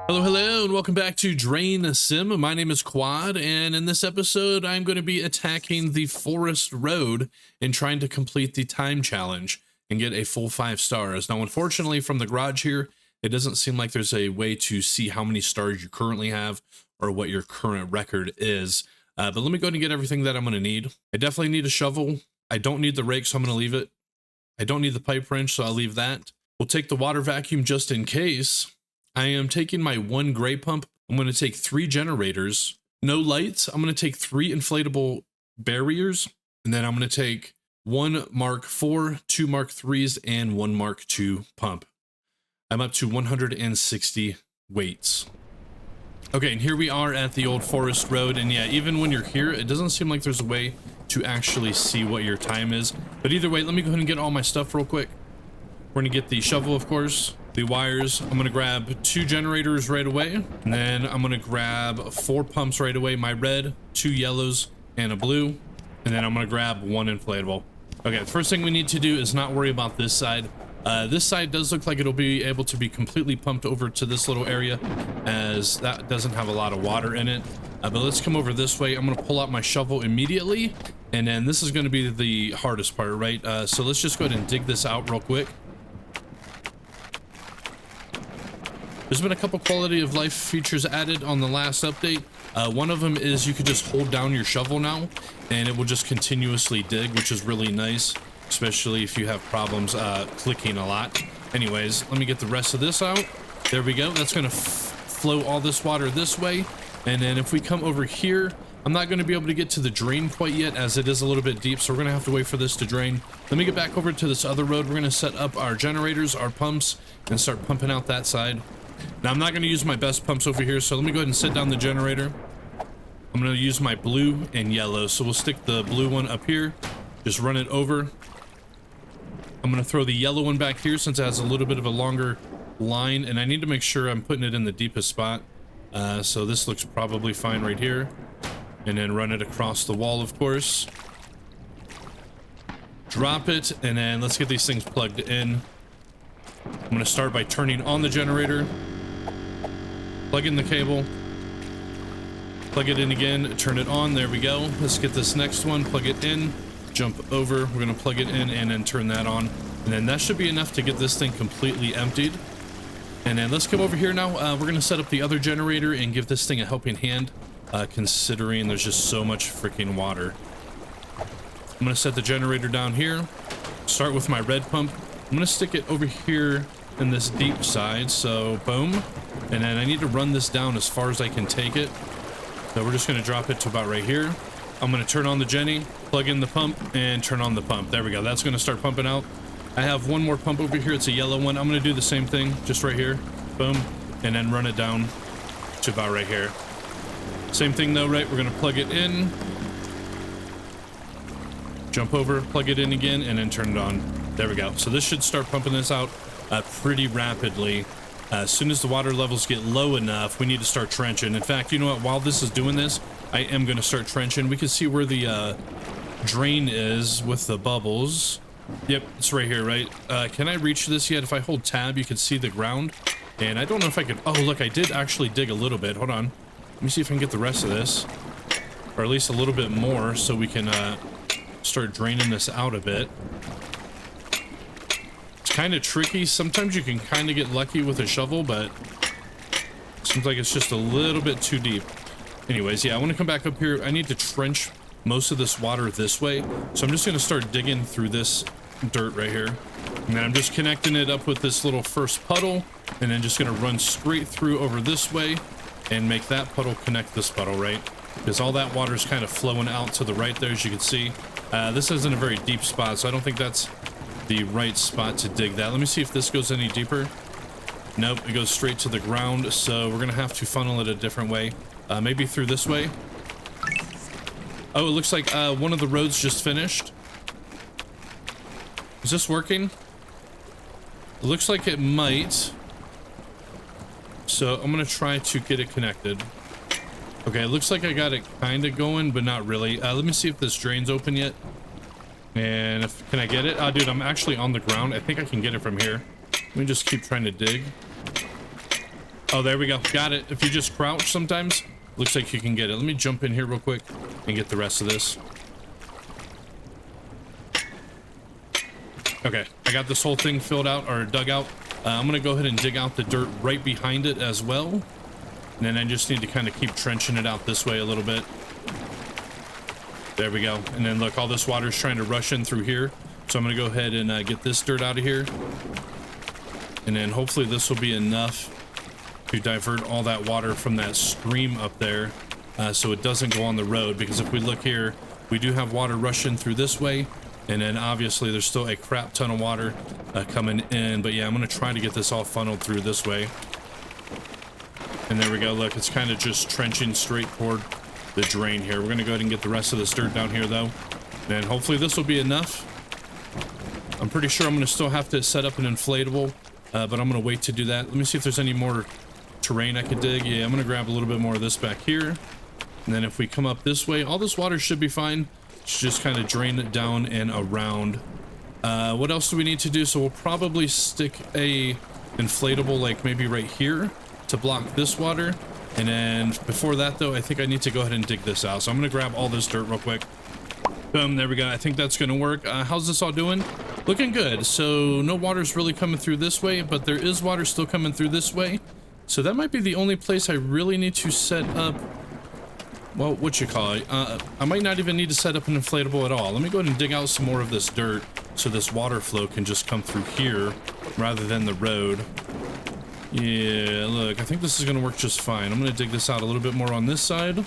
Hello, and welcome back to DrainSim. My name is Quad, and in this episode, I'm going to be attacking the forest road and trying to complete the time challenge and get a full 5 stars. Now, unfortunately, from the garage here, it doesn't seem like there's a way to see how many stars you currently have or what your current record is. But let me go ahead and get everything that I'm going to need. I definitely need a shovel. I don't need the rake, so I'm going to leave it. I don't need the pipe wrench, so I'll leave that. We'll take the water vacuum just in case. I am taking my 1 gray pump. I'm going to take 3 generators, no lights. I'm going to take 3 inflatable barriers, and then I'm going to take 1 Mark IV, 2 Mark IIIs, and 1 Mark II pump. I'm up to 160 weights. Okay, and here we are at the old forest road, and yeah, even when you're here, it doesn't seem like there's a way to actually see what your time is. But either way, let me go ahead and get all my stuff real quick. We're going to get the shovel, of course. The wires. I'm going to grab 2 generators right away, and then I'm going to grab 4 pumps right away, my red, 2 yellows, and a blue, and then I'm going to grab 1 inflatable. Okay, the first thing we need to do is not worry about this side. This side does look like it'll be able to be completely pumped over to this little area, as that doesn't have a lot of water in it. But let's come over this way. I'm going to pull out my shovel immediately, and then this is going to be the hardest part, right? So let's just go ahead and dig this out real quick. There's been a couple quality of life features added on the last update. One of them is you could just hold down your shovel now and it will just continuously dig, which is really nice, especially if you have problems clicking a lot. Anyways, let me get the rest of this out. There we go. That's going to flow all this water this way. And then if we come over here, I'm not going to be able to get to the drain quite yet as it is a little bit deep, so we're going to have to wait for this to drain. Let me get back over to this other road. We're going to set up our generators, our pumps, and start pumping out that side. Now, I'm not going to use my best pumps over here, so let me go ahead and set down the generator. I'm going to use my blue and yellow, so we'll stick the blue one up here, just run it over. I'm going to throw the yellow one back here since it has a little bit of a longer line, and I need to make sure I'm putting it in the deepest spot. So this looks probably fine right here. And then run it across the wall, of course. Drop it, and then let's get these things plugged in. I'm going to start by turning on the generator, plug in the cable, plug it in again, turn it on. There we go. Let's get this next one, plug it in, jump over. We're going to plug it in and then turn that on. And then that should be enough to get this thing completely emptied. And then let's come over here now. We're going to set up the other generator and give this thing a helping hand, considering there's just so much freaking water. I'm going to set the generator down here, start with my red pump. I'm going to stick it over here in this deep side, so boom. And then I need to run this down as far as I can take it. So we're just going to drop it to about right here. I'm going to turn on the Jenny, plug in the pump, and turn on the pump. There we go. That's going to start pumping out. I have 1 more pump over here. It's a yellow one. I'm going to do the same thing, just right here. Boom. And then run it down to about right here. Same thing though, right? We're going to plug it in, jump over, plug it in again, and then turn it on. There we go. So this should start pumping this out pretty rapidly. As soon as the water levels get low enough, we need to start trenching. In fact, you know what? While this is doing this, I am going to start trenching. We can see where the drain is with the bubbles. Yep, it's right here, right? Can I reach this yet? If I hold tab, you can see the ground. And I don't know if I can... Oh, look, I did actually dig a little bit. Hold on. Let me see if I can get the rest of this. Or at least a little bit more so we can start draining this out a bit. Kind of tricky. Sometimes you can kind of get lucky with a shovel, but it seems like it's just a little bit too deep. Anyways, yeah, I want to come back up here. I need to trench most of this water this way, so I'm just going to start digging through this dirt right here, and then I'm just connecting it up with this little first puddle, and then just going to run straight through over this way and make that puddle connect this puddle, right? Because all that water is kind of flowing out to the right there, as you can see. This isn't a very deep spot, so I don't think that's the right spot to dig that. Let me see if this goes any deeper. Nope, it goes straight to the ground, so we're gonna have to funnel it a different way. Maybe through this way. Oh, it looks like one of the roads just finished. Is this working? It looks like it might. So I'm gonna try to get it connected. Okay, it looks like I got it kind of going, but not really. Let me see if this drain's open yet. And if, can I get it? Dude, I'm actually on the ground. I think I can get it from here. Let me just keep trying to dig. Oh, there we go. Got it. If you just crouch sometimes, looks like you can get it. Let me jump in here real quick and get the rest of this. Okay, I got this whole thing filled out or dug out. I'm gonna go ahead and dig out the dirt right behind it as well. And then I just need to kind of keep trenching it out this way a little bit. There we go. And then look, all this water is trying to rush in through here. So I'm gonna go ahead and get this dirt out of here. And then hopefully this will be enough to divert all that water from that stream up there, so it doesn't go on the road. Because if we look here, we do have water rushing through this way. And then obviously there's still a crap ton of water coming in. But yeah, I'm going to try to get this all funneled through this way. And there we go. Look, it's kind of just trenching straight toward the drain here. We're going to go ahead and get the rest of this dirt down here, though. And hopefully this will be enough. I'm pretty sure I'm going to still have to set up an inflatable, but I'm going to wait to do that. Let me see if there's any more terrain I could dig. Yeah, I'm going to grab a little bit more of this back here. And then if we come up this way, all this water should be fine. Just kind of drain it down and around. What else do we need to do? So we'll probably stick a inflatable like maybe right here to block this water. And then before that though, I think I need to go ahead and dig this out. So I'm gonna grab all this dirt real quick. Boom, there we go. I think that's gonna work. How's this all doing? Looking good. So no water's really coming through this way, but there is water still coming through this way. So that might be the only place I really need to set up, well, what you call it? I might not even need to set up an inflatable at all. Let me go ahead and dig out some more of this dirt so this water flow can just come through here rather than the road. Yeah, look, I think this is going to work just fine. I'm going to dig this out a little bit more on this side.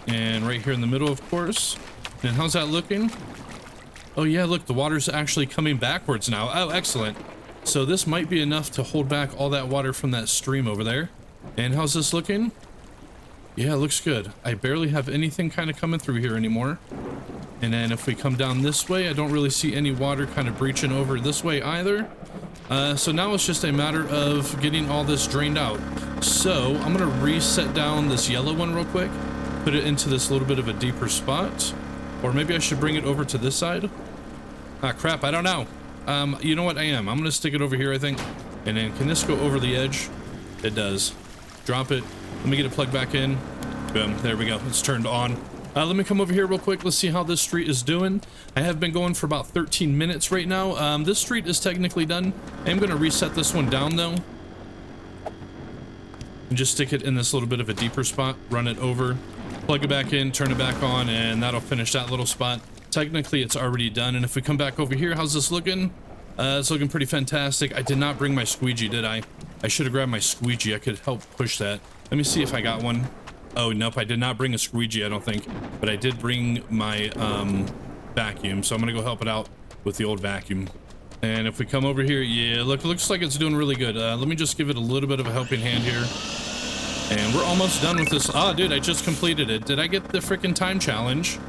And right here in the middle, of course. And how's that looking? Oh yeah, look, the water's actually coming backwards now. Oh, excellent. So this might be enough to hold back all that water from that stream over there. And how's this looking? Yeah, it looks good. I barely have anything kind of coming through here anymore. And then if we come down this way, I don't really see any water kind of breaching over this way either. So now it's just a matter of getting all this drained out. So I'm going to reset down this yellow one real quick. Put it into this little bit of a deeper spot. Or maybe I should bring it over to this side. Ah, crap, I don't know. You know what? I'm going to stick it over here, I think. And then can this go over the edge? It does. Drop it. Let me get it plugged back in. Boom. There we go. It's turned on. Let me come over here real quick. Let's see how this street is doing. I have been going for about 13 minutes right now. This street is technically done. I'm going to reset this one down, though. And just stick it in this little bit of a deeper spot. Run it over. Plug it back in. Turn it back on. And that'll finish that little spot. Technically, it's already done. And if we come back over here, how's this looking? It's looking pretty fantastic. I did not bring my squeegee, did I? I should have grabbed my squeegee. I could help push that. Let me see if I got one. Oh, nope. I did not bring a squeegee, I don't think. But I did bring my vacuum. So I'm going to go help it out with the old vacuum. And if we come over here, yeah, look, looks like it's doing really good. Let me just give it a little bit of a helping hand here. And we're almost done with this. Oh, dude, I just completed it. Did I get the freaking time challenge?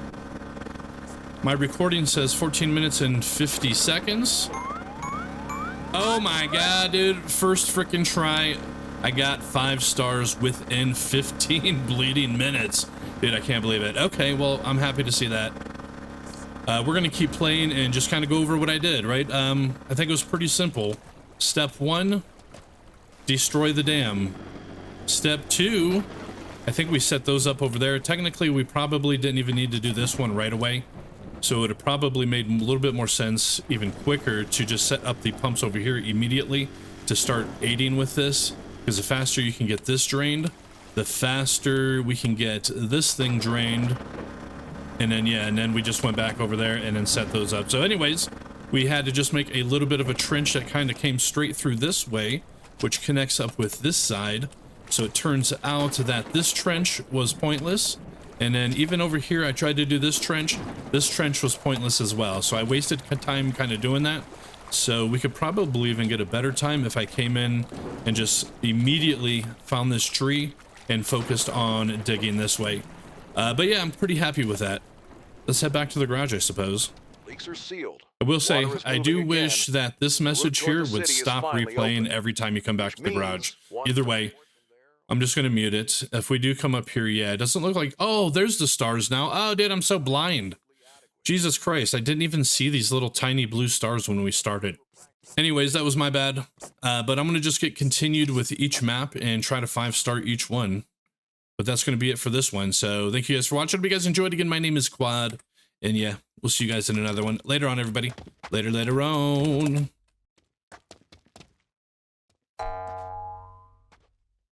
My recording says 14 minutes and 50 seconds. Oh my god, dude. First freaking try. I got 5 stars within 15 bleeding minutes. Dude, I can't believe it. Okay, well, I'm happy to see that. We're going to keep playing and just kind of go over what I did, right? I think it was pretty simple. Step 1, destroy the dam. Step 2, I think we set those up over there. Technically, we probably didn't even need to do this one right away. So it would have probably made a little bit more sense, even quicker, to just set up the pumps over here immediately to start aiding with this. Because the faster you can get this drained, the faster we can get this thing drained. And then, yeah, and then we just went back over there and then set those up. So anyways, we had to just make a little bit of a trench that kind of came straight through this way, which connects up with this side. So it turns out that this trench was pointless. And then even over here, I tried to do this trench. This trench was pointless as well. So I wasted time kind of doing that. So we could probably even get a better time if I came in and just immediately found this tree and focused on digging this way. But yeah, I'm pretty happy with that. Let's head back to the garage, I suppose. Leaks are sealed. I will say, I do wish that this message here would stop replaying every time you come back to the garage. Either way, I'm just going to mute it. If we do come up here, yeah, it doesn't look like... Oh, there's the stars now. Oh, dude, I'm so blind. Jesus Christ, I didn't even see these little tiny blue stars when we started. Anyways, that was my bad. But I'm going to just get continued with each map and try to 5-star each one. But that's going to be it for this one. So thank you guys for watching. Hope you guys enjoyed. Again, my name is Quad. And yeah, we'll see you guys in another one later on, everybody. Later on.